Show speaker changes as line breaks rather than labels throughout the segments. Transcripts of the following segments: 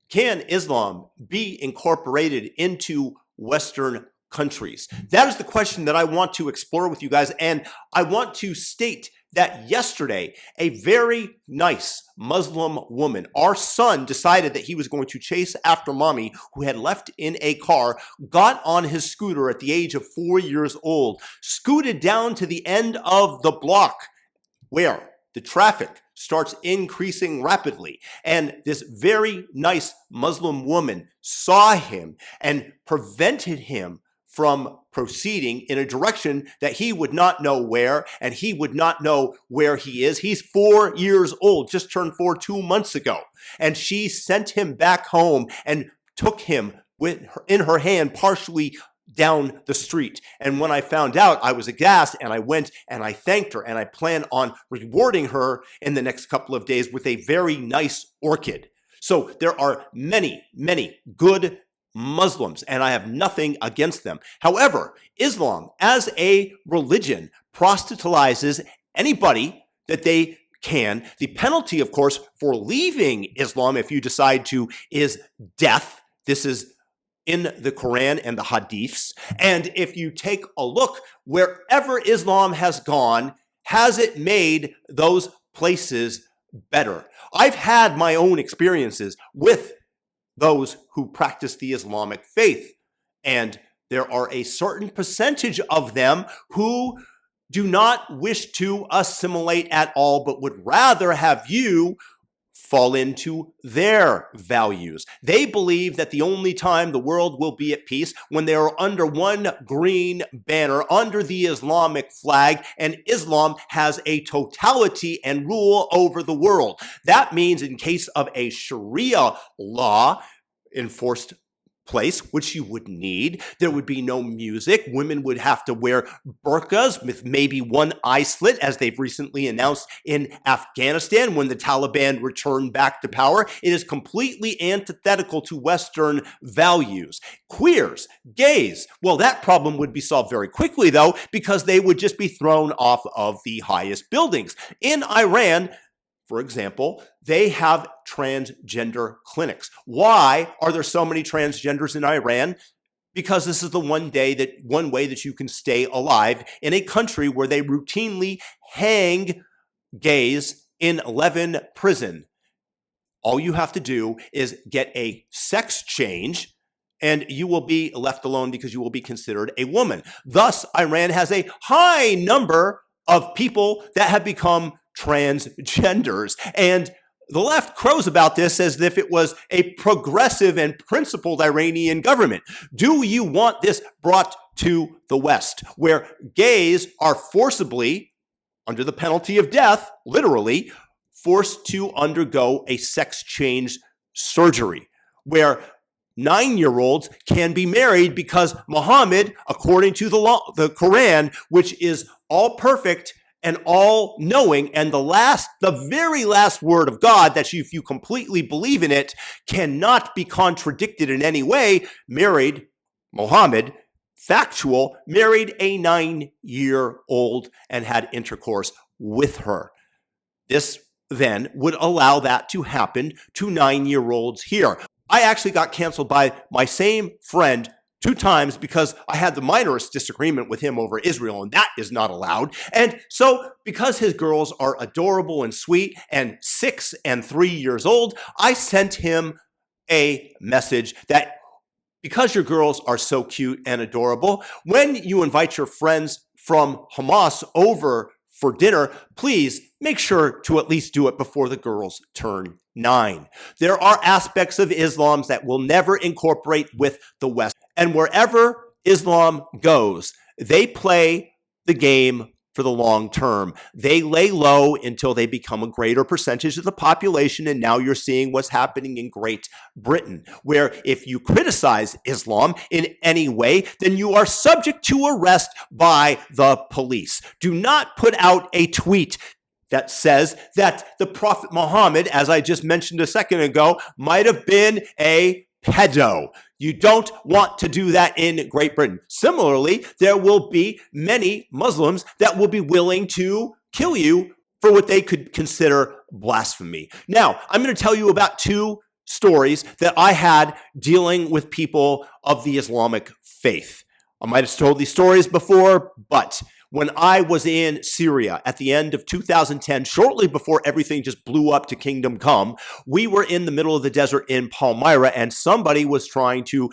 Can Islam be incorporated into Western countries? That is the question that I want to explore with you guys. And I want to state that yesterday, a very nice Muslim woman, our son decided that he was going to chase after mommy, who had left in a car, got on his scooter at the age of 4 years old, scooted down to the end of the block where the traffic starts increasing rapidly. And this very nice Muslim woman saw him and prevented him from proceeding in a direction that he would not know where, and he would not know where he is. He's 4 years old, just turned 4 2 months ago. And she sent him back home and took him in her hand partially down the street. And when I found out, I was aghast, and I went and I thanked her, and I plan on rewarding her in the next couple of days with a very nice orchid. So there are many, many good Muslims, and I have nothing against them. However, Islam as a religion proselytizes anybody that they can. The penalty, of course, for leaving Islam, if you decide to, is death. This is in the Quran and the Hadiths. And if you take a look, wherever Islam has gone, has it made those places better? I've had my own experiences with those who practice the Islamic faith, and there are a certain percentage of them who do not wish to assimilate at all, but would rather have you fall into their values. They believe that the only time the world will be at peace when they are under one green banner, under the Islamic flag, and Islam has a totality and rule over the world. That means in case of a Sharia law enforced place, which you would need, there would be no music. Women would have to wear burqas with maybe one eye slit, as they've recently announced in Afghanistan when the Taliban returned back to power. It is completely antithetical to Western values. Queers, gays, well, that problem would be solved very quickly, though, because they would just be thrown off of the highest buildings. In Iran, for example, they have transgender clinics. Why are there so many transgenders in Iran? Because this is the one way that you can stay alive in a country where they routinely hang gays in Levin prison. All you have to do is get a sex change, and you will be left alone because you will be considered a woman. Thus, Iran has a high number of people that have become transgenders. And the left crows about this as if it was a progressive and principled Iranian government. Do you want this brought to the West, where gays are forcibly, under the penalty of death, literally, forced to undergo a sex change surgery, where 9-year-olds can be married because Muhammad, according to the law, the Quran, which is all perfect and all knowing, and the very last word of God, that if you completely believe in it, cannot be contradicted in any way, Muhammad, married a 9-year-old and had intercourse with her. This then would allow that to happen to 9-year-olds here. I actually got canceled by my same friend 2 times because I had the minorist disagreement with him over Israel, and that is not allowed. And so because his girls are adorable and sweet and 6 and 3 years old, I sent him a message that because your girls are so cute and adorable, when you invite your friends from Hamas over for dinner, please make sure to at least do it before the girls turn 9. There are aspects of Islam that will never incorporate with the West. And wherever Islam goes, they play the game for the long term. They lay low until they become a greater percentage of the population. And now you're seeing what's happening in Great Britain, where if you criticize Islam in any way, then you are subject to arrest by the police. Do not put out a tweet that says that the Prophet Muhammad, as I just mentioned a second ago, might have been a pedo. You don't want to do that in Great Britain. Similarly, there will be many Muslims that will be willing to kill you for what they could consider blasphemy. Now, I'm going to tell you about 2 stories that I had dealing with people of the Islamic faith. I might have told these stories before, but when I was in Syria at the end of 2010, shortly before everything just blew up to Kingdom Come, we were in the middle of the desert in Palmyra, and somebody was trying to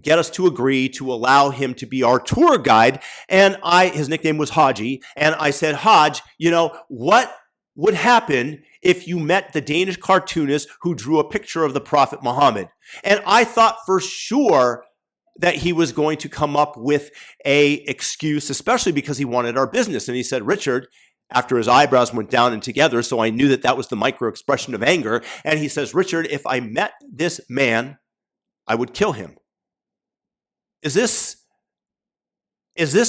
get us to agree to allow him to be our tour guide. And his nickname was Haji. And I said, Haj, what would happen if you met the Danish cartoonist who drew a picture of the Prophet Muhammad? And I thought for sure that he was going to come up with a excuse, especially because he wanted our business. And he said, Richard, after his eyebrows went down and together, so I knew that that was the micro expression of anger. And he says, Richard, if I met this man, I would kill him. Is this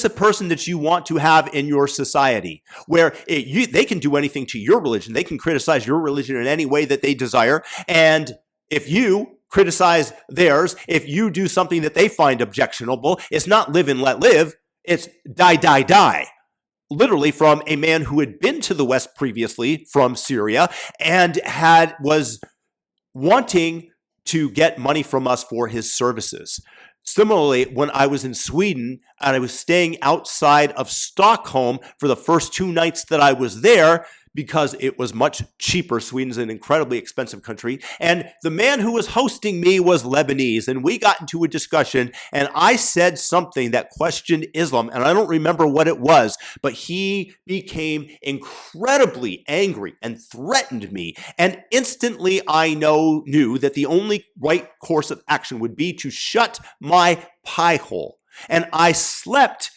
a person that you want to have in your society where they can do anything to your religion? They can criticize your religion in any way that they desire. And if you criticize theirs, if you do something that they find objectionable, it's not live and let live. It's die, die, die. Literally from a man who had been to the West previously from Syria and was wanting to get money from us for his services. Similarly, when I was in Sweden and I was staying outside of Stockholm for the first 2 nights that I was there, because it was much cheaper. Sweden's an incredibly expensive country. And the man who was hosting me was Lebanese. And we got into a discussion and I said something that questioned Islam. And I don't remember what it was, but he became incredibly angry and threatened me. And instantly I knew that the only right course of action would be to shut my pie hole. And I slept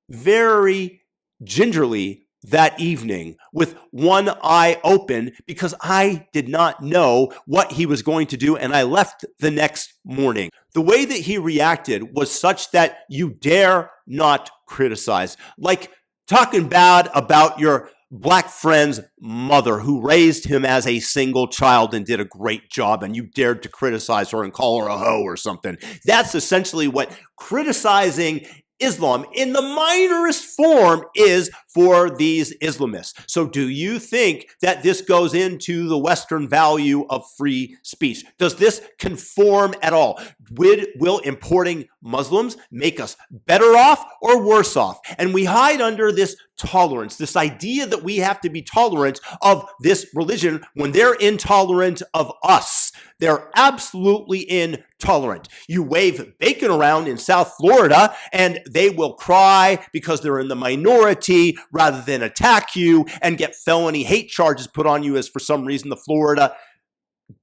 very gingerly that evening with one eye open because I did not know what he was going to do, and I left the next morning. The way that he reacted was such that you dare not criticize. Like talking bad about your black friend's mother who raised him as a single child and did a great job, and you dared to criticize her and call her a hoe or something. That's essentially what criticizing Islam in the minorest form is for these Islamists. So do you think that this goes into the Western value of free speech? Does this conform at all? Will importing Muslims make us better off or worse off? And we hide under this tolerance, this idea that we have to be tolerant of this religion when they're intolerant of us. They're absolutely intolerant. You wave bacon around in South Florida and they will cry because they're in the minority rather than attack you and get felony hate charges put on you, as for some reason the Florida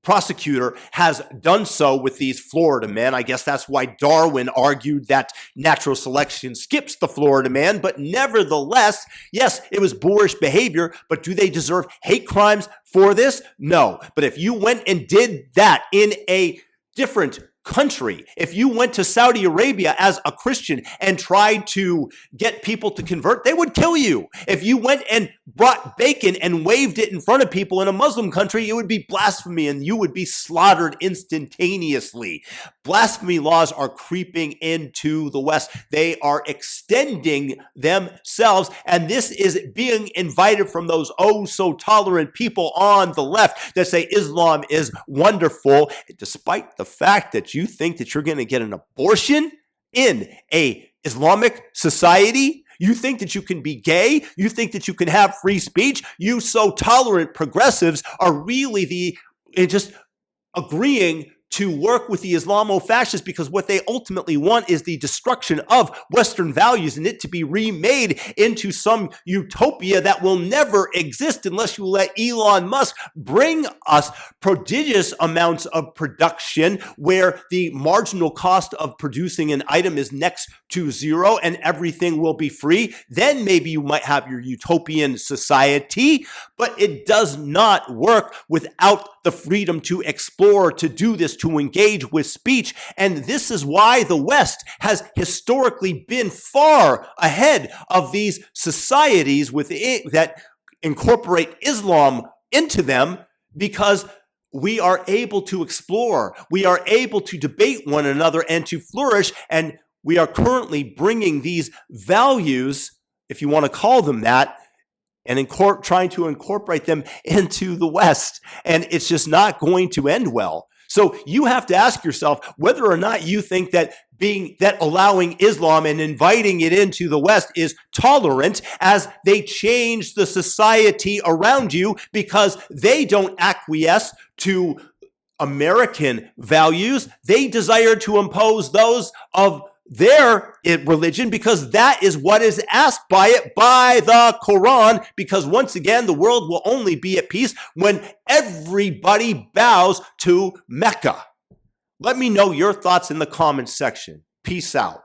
prosecutor has done so with these Florida men. I guess that's why Darwin argued that natural selection skips the Florida man. But nevertheless, yes, it was boorish behavior, but do they deserve hate crimes for this? No. But if you went and did that in a different country, if you went to Saudi Arabia as a Christian and tried to get people to convert, they would kill you. If you went and brought bacon and waved it in front of people in a Muslim country, it would be blasphemy and you would be slaughtered instantaneously. Blasphemy laws are creeping into the West. They are extending themselves, and this is being invited from those oh so tolerant people on the left that say Islam is wonderful, despite the fact that you think that you're going to get an abortion in a Islamic society. You think that you can be gay. You think that you can have free speech. You so tolerant progressives are really just agreeing to work with the Islamo-fascists because what they ultimately want is the destruction of Western values and it to be remade into some utopia that will never exist unless you let Elon Musk bring us prodigious amounts of production where the marginal cost of producing an item is next to zero and everything will be free. Then maybe you might have your utopian society, but it does not work without the freedom to explore, to do this, to engage with speech. And this is why the West has historically been far ahead of these societies that incorporate Islam into them, because we are able to explore, we are able to debate one another and to flourish. And we are currently bringing these values, if you want to call them that, and trying to incorporate them into the West. And it's just not going to end well. So you have to ask yourself whether or not you think that allowing Islam and inviting it into the West is tolerant, as they change the society around you because they don't acquiesce to American values. They desire to impose those of their religion because that is what is asked by the Quran. Because once again, the world will only be at peace when everybody bows to Mecca. Let me know your thoughts in the comments section. Peace out.